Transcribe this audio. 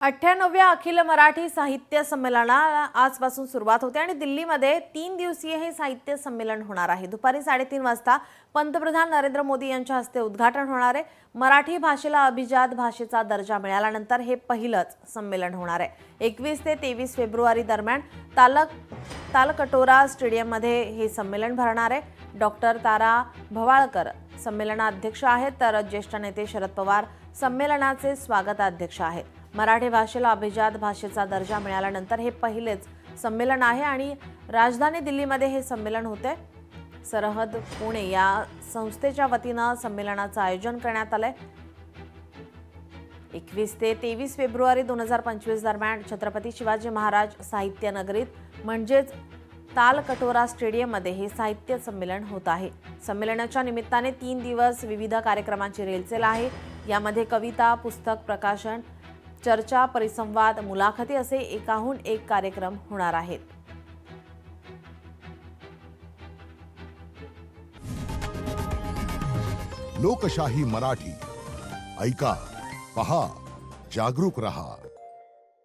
98व्या अखिल मराठी साहित्य संमेलनाला आजपासून सुरुवात होते आणि दिल्लीमध्ये 3 दिवसीय हे साहित्य संमेलन होणार आहे। दुपारी 3:30 वाजता पंतप्रधान नरेंद्र मोदी यांच्या हस्ते उद्घाटन होणार आहे। मराठी भाषेला अभिजात भाषेचा दर्जा मिळाल्यानंतर हे पहिलंच संमेलन होणार आहे। 21 ते 23 फेब्रुवारी दरम्यान तालकटोरा स्टेडियममध्ये हे संमेलन भरणार आहे। डॉक्टर तारा भवाळकर संमेलनाध्यक्ष आहेत, तर ज्येष्ठ नेते शरद पवार संमेलनाचे स्वागताध्यक्ष आहेत। मराठी भाषेला अभिजात भाषेचा दर्जा मिळाल्यानंतर हे पहिलेच संमेलन आहे आणि राजधानी दिल्लीमध्ये हे संमेलन होते। सरहद पुणे या संस्थेच्या वतीने संमेलनाचे आयोजन करण्यात आले। 21 ते 23 फेब्रुवारी 2025 दरम्यान छत्रपती शिवाजी महाराज साहित्य नगरीत म्हणजेच तालकटोरा स्टेडियममध्ये हे साहित्य संमेलन होत आहे। संमेलनाच्या निमित्ताने 3 दिवस विविध कार्यक्रमांची रेलचेल आहे। यामध्ये कविता, पुस्तक प्रकाशन, चर्चा, परिसंवाद, मुलाखती असे एकाहून एक कार्यक्रम होणार आहेत। लोकशाही मराठी ऐका, पहा, जागरूक रहा।